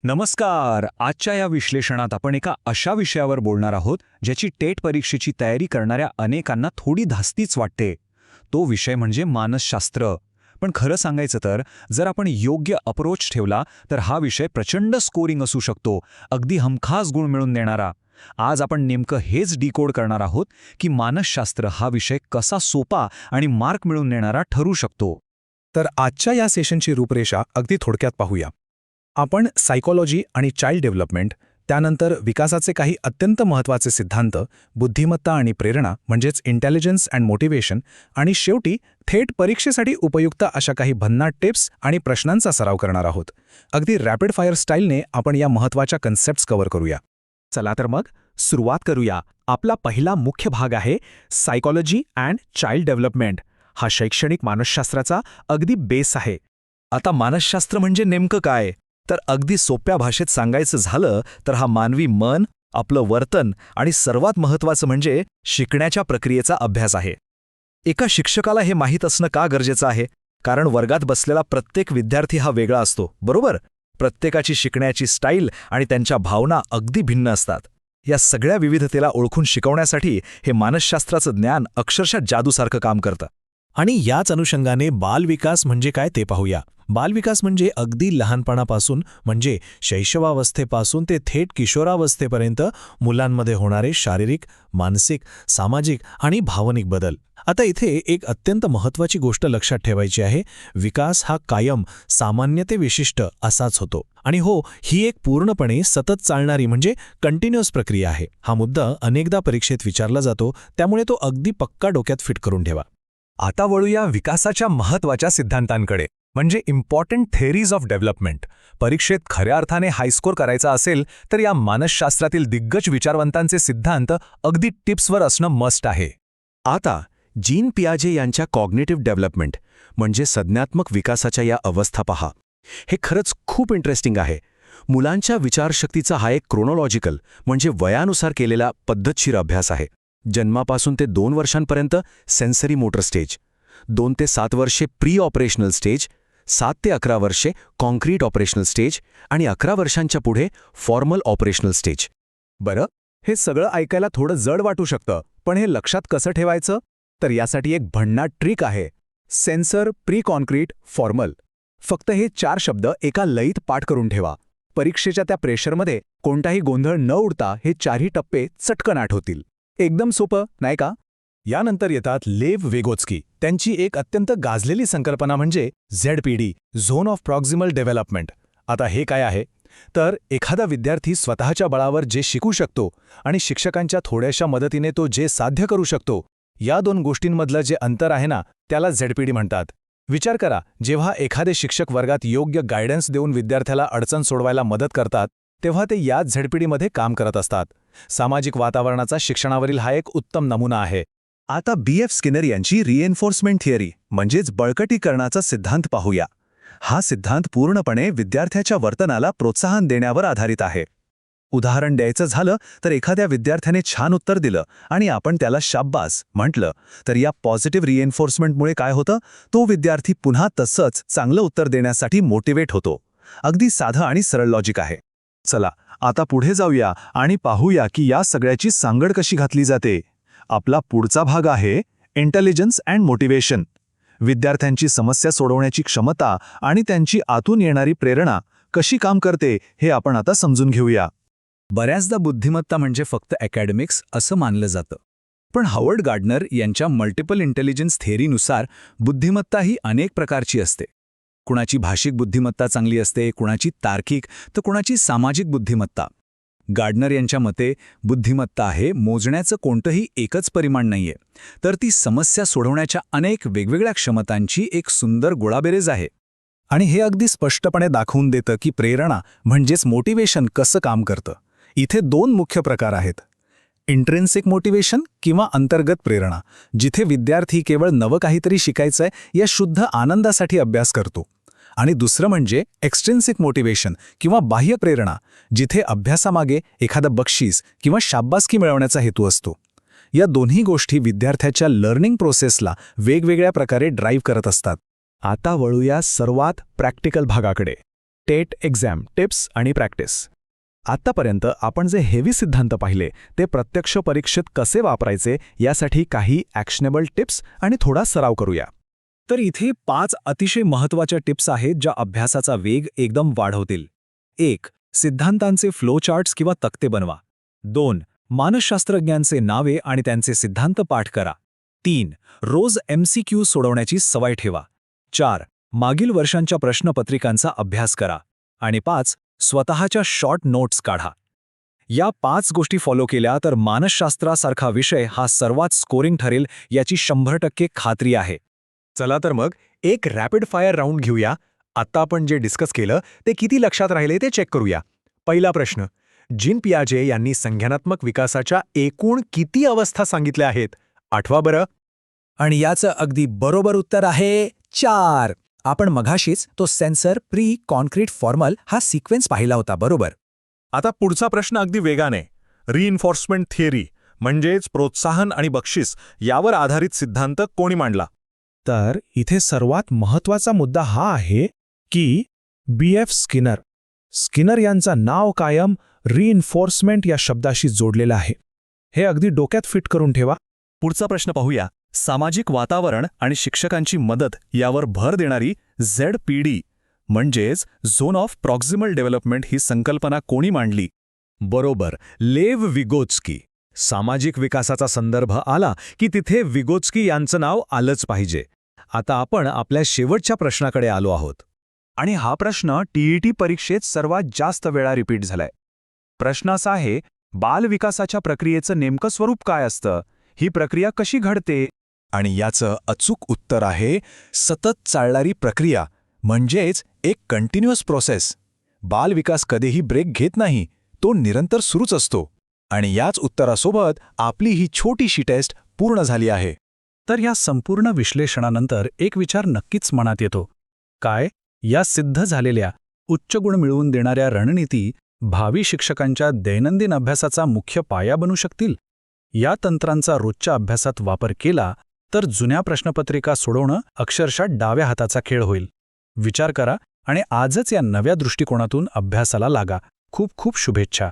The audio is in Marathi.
नमस्कार. आजच्या या विश्लेषणात आपण एका अशा विषयावर बोलणार आहोत ज्याची टेट परीक्षेची तयारी करणाऱ्या अनेकांना थोडी धास्तीच वाटते. तो विषय म्हणजे मानसशास्त्र. पण खरं सांगायचं तर जर आपण योग्य अप्रोच ठेवला तर हा विषय प्रचंड स्कोरिंग असू शकतो, अगदी हमखास गुण मिळवून देणारा. आज आपण नेमकं हेच डिकोड करणार आहोत की मानसशास्त्र हा विषय कसा सोपा आणि मार्क मिळवून देणारा ठरू शकतो. तर आजच्या या सेशनची रूपरेषा अगदी थोडक्यात पाहूया. आपण सायकॉलॉजी आणि चाइल्ड डेव्हलपमेंट, त्यानंतर विकासाचे काही अत्यंत महत्त्वाचे सिद्धांत, बुद्धिमत्ता आणि प्रेरणा म्हणजेच इंटेलिजन्स अँड मोटिवेशन, आणि शेवटी थेट परीक्षेसाठी उपयुक्त अशा काही भन्नाट टिप्स आणि प्रश्नांचा सराव करणार आहोत. अगदी रॅपिड फायर स्टाईलने आपण या महत्त्वाच्या कन्सेप्ट्स कव्हर करूया. चला तर मग सुरुवात करूया. आपला पहिला मुख्य भाग आहे सायकॉलॉजी अँड चाइल्ड डेव्हलपमेंट. हा शैक्षणिक मानसशास्त्राचा अगदी बेस आहे. आता मानसशास्त्र म्हणजे नेमकं काय? तर अगदी सोप्या भाषेत सांगायचं झालं तर हा मानवी मन, आपलं वर्तन आणि सर्वात महत्त्वाचं म्हणजे शिकण्याच्या प्रक्रियेचा अभ्यास आहे. एका शिक्षकाला हे माहीत असणं का गरजेचं आहे? कारण वर्गात बसलेला प्रत्येक विद्यार्थी हा वेगळा असतो, बरोबर? प्रत्येकाची शिकण्याची स्टाईल आणि त्यांच्या भावना अगदी भिन्न असतात. या सगळ्या विविधतेला ओळखून शिकवण्यासाठी हे मानसशास्त्राचं ज्ञान अक्षरशः जादूसारखं काम करतं. आणि याच अनुषंगाने बालविकास म्हणजे काय ते पाहूया. बालविकास म्हणजे अगदी लहानपणापासून म्हणजे शैशवावस्थेपासून ते थेट किशोरावस्थेपर्यंत मुलांमध्ये होणारे शारीरिक, मानसिक, सामाजिक आणि भावनिक बदल. आता इथे एक अत्यंत महत्त्वाची गोष्ट लक्षात ठेवायची आहे. विकास हा कायम, सामान्य ते विशिष्ट असाच होतो. आणि हो, ही एक पूर्णपणे सतत चालणारी म्हणजे कंटिन्युअस प्रक्रिया आहे. हा मुद्दा अनेकदा परीक्षेत विचारला जातो, त्यामुळे तो अगदी पक्का डोक्यात फिट करून ठेवा. आता वळूया विकासाच्या महत्त्वाच्या सिद्धांतांकडे, म्हणजे इम्पॉर्टंट थेअरीज ऑफ डेव्हलपमेंट. परीक्षेत खऱ्या अर्थाने हायस्कोर करायचा असेल तर या मानसशास्त्रातील दिग्गज विचारवंतांचे सिद्धांत अगदी टिप्सवर असणं मस्ट आहे. आता जीन पियाजे यांच्या कॉग्निटिव्ह डेव्हलपमेंट म्हणजे संज्ञात्मक विकासाच्या या अवस्था पहा. हे खरंच खूप इंटरेस्टिंग आहे. मुलांच्या विचारशक्तीचा हा एक क्रोनॉलॉजिकल म्हणजे वयानुसार केलेला पद्धतशीर अभ्यास आहे. जन्मापासून ते 2 वर्षांपर्यंत सेन्सरी मोटर स्टेज, 2 ते 7 वर्षे प्री ऑपरेशनल स्टेज, 7 ते 11 वर्षे कॉन्क्रीट ऑपरेशनल स्टेज आणि 11 वर्षांच्या पुढे फॉर्मल ऑपरेशनल स्टेज. बरं, हे सगळं ऐकायला थोडं जड वाटू शकतं, पण हे लक्षात कसं ठेवायचं? तर यासाठी एक भन्नाट ट्रिक आहे. Sensor, pre concrete, formal. फक्त हे 4 शब्द एका लयीत पाठ करून ठेवा. परीक्षेच्या त्या प्रेशरमध्ये कोणताही गोंधळ न उडता हे 4ही टप्पे चटकन आठवतील. एकदम सोपं, नाही का? यानंतर येतात लेव वेगोत्स्की. त्यांची एक अत्यंत गाजलेली संकल्पना म्हणजे ZPD, झोन ऑफ प्रॉक्झिमल डेव्हलपमेंट. आता हे काय आहे? तर एखादा विद्यार्थी स्वतःच्या बळावर जे शिकू शकतो आणि शिक्षकांच्या थोड्याशा मदतीने तो जे साध्य करू शकतो, या 2 गोष्टींमधलं जे अंतर आहे ना, त्याला ZPD म्हणतात. विचार करा, जेव्हा एखादे शिक्षक वर्गात योग्य गायडन्स देऊन विद्यार्थ्याला अडचण सोडवायला मदत करतात, तेव्हा ते याच ZPDमध्ये काम करत असतात. सामाजिक वातावरणाचा शिक्षणावरील हा एक उत्तम नमुना आहे. आता BF स्किनर यांची रिएन्फोर्समेंट थिअरी म्हणजेच बळकटीकरणाचा सिद्धांत पाहूया. हा सिद्धांत पूर्णपणे विद्यार्थ्याच्या वर्तनाला प्रोत्साहन देण्यावर आधारित आहे. उदाहरण द्यायचं झालं तर एखाद्या विद्यार्थ्याने छान उत्तर दिलं आणि आपण त्याला शाब्बास म्हटलं, तर या पॉझिटिव्ह रिएन्फोर्समेंटमुळे काय होतं? तो विद्यार्थी पुन्हा तसंच चांगलं उत्तर देण्यासाठी मोटिवेट होतो. अगदी साधं आणि सरळ लॉजिक आहे. चला आता पुढे जाऊया आणि पाहूया की या सगळ्याची सांगड कशी घातली जाते. आपला पुढचा भाग आहे इंटेलिजन्स अँड मोटिवेशन. विद्यार्थ्यांची समस्या सोडवण्याची क्षमता आणि त्यांची आतून येणारी प्रेरणा कशी काम करते हे आपण आता समजून घेऊया. बऱ्याचदा बुद्धिमत्ता म्हणजे फक्त अकॅडमिक्स असं मानलं जातं. पण हावर्ड गार्डनर यांच्या मल्टिपल इंटेलिजन्स थेअरीनुसार बुद्धिमत्ता ही अनेक प्रकारची असते. कुणाची भाषिक बुद्धिमत्ता चांगली असते, कुणाची तार्किक, तर कुणाची सामाजिक बुद्धिमत्ता. गार्डनर यांच्या मते बुद्धिमत्ता आहे मोजण्याचं कोणतंही एकच परिमाण नाहीये, तर ती समस्या सोडवण्याच्या अनेक वेगवेगळ्या क्षमतांची एक सुंदर गोळाबेरीज आहे. आणि हे अगदी स्पष्टपणे दाखवून देतं की प्रेरणा म्हणजेच मोटिवेशन कसं काम करतं. इथे 2 मुख्य प्रकार आहेत. इंट्रिन्सिक मोटिवेशन किंवा अंतर्गत प्रेरणा, जिथे विद्यार्थी केवळ नवं काहीतरी शिकायचंय या शुद्ध आनंदासाठी अभ्यास करतो. आणि दुसरं म्हणजे एक्स्ट्रिन्सिक मोटिवेशन किंवा बाह्य प्रेरणा, जिथे अभ्यासामागे एखादं बक्षीस किंवा शाब्बासकी मिळवण्याचा हेतू असतो. या दोन्ही गोष्टी विद्यार्थ्याच्या लर्निंग प्रोसेसला वेगवेगळ्या प्रकारे ड्राईव्ह करत असतात. आता वळूया सर्वात प्रॅक्टिकल भागाकडे. टेट एक्झाम टिप्स आणि प्रॅक्टिस. आत्तापर्यंत आपण जे हेवी सिद्धांत पाहिले ते प्रत्यक्ष परीक्षेत कसे वापरायचे यासाठी काही ॲक्शनेबल टिप्स आणि थोडा सराव करूया. तर इथे 5 अतिशय महत्त्वाच्या टिप्स आहेत ज्या अभ्यासाचा वेग एकदम वाढवतील. 1. सिद्धांतांचे फ्लोचार्ट्स किंवा तक्ते बनवा. 2. मानसशास्त्रज्ञांचे नावे आणि त्यांचे सिद्धांत पाठ करा. 3. रोज MCQ सोडवण्याची सवय ठेवा. 4. मागील वर्षांच्या प्रश्नपत्रिकांचा अभ्यास करा. आणि 5. स्वतःच्या शॉर्ट नोट्स काढा. या 5 गोष्टी फॉलो केल्या तर मानसशास्त्रासारखा विषय हा सर्वात स्कोरिंग ठरेल याची 100% खात्री आहे. चला तर मग एक रॅपिड फायर राऊंड घेऊया. आत्ता आपण जे डिस्कस केलं ते किती लक्षात राहिले ते चेक करूया. पहिला प्रश्न, जीन पियाजे यांनी संज्ञानात्मक विकासाच्या एकूण किती अवस्था सांगितल्या आहेत? आठवा बरं. आणि याचं अगदी बरोबर उत्तर आहे 4. आपण मघाशीच तो सेन्सर प्री कॉन्क्रीट फॉर्मल हा सिक्वेन्स पाहिला होता, बरोबर. आता पुढचा प्रश्न अगदी वेगाने. रिइन्फोर्समेंट थिअरी म्हणजेच प्रोत्साहन आणि बक्षीस यावर आधारित सिद्धांत कोणी मांडला? तर इथे सर्वात महत्त्वाचा मुद्दा हा आहे की BF स्किनर. स्किनर यांचं नाव कायम रिइन्फोर्समेंट या शब्दाशी जोडलेलं आहे. हे अगदी डोक्यात फिट करून ठेवा. पुढचा प्रश्न पाहूया. सामाजिक वातावरण आणि शिक्षकांची मदत यावर भर देणारी ZPD म्हणजेच झोन ऑफ प्रॉक्झिमल डेव्हलपमेंट ही संकल्पना कोणी मांडली? बरोबर, लेव विगोत्स्की. सामाजिक विकासाचा संदर्भ आला की तिथे विगोत्स्की यांचं नाव आलंच पाहिजे. आता आपण आपल्या शेवटच्या प्रश्नाकडे आलो आहोत. आणि हा प्रश्न TET परीक्षेत सर्वात जास्त वेळा रिपीट झालाय. प्रश्न असा आहे, बालविकासाच्या प्रक्रियेचं नेमकं स्वरूप काय असतं? ही प्रक्रिया कशी घडते? आणि याचं अचूक उत्तर आहे सतत चालणारी प्रक्रिया, म्हणजेच एक कंटिन्युअस प्रोसेस. बालविकास कधीही ब्रेक घेत नाही, तो निरंतर सुरूच असतो. आणि याच उत्तरासोबत आपली ही छोटीशी टेस्ट पूर्ण झाली आहे. तर या संपूर्ण विश्लेषणानंतर एक विचार नक्कीच मनात येतो. काय या सिद्ध झालेल्या उच्च गुण मिळवून देणाऱ्या रणनीती भावी शिक्षकांच्या दैनंदिन अभ्यासाचा मुख्य पाया बनू शकतील? या तंत्रांचा रोजच्या अभ्यासात वापर केला तर जुन्या प्रश्नपत्रिका सोडवणं अक्षरशः डाव्या हाताचा खेळ होईल. विचार करा आणि आजच या नव्या दृष्टिकोनातून अभ्यासाला लागा. खूप खूप शुभेच्छा.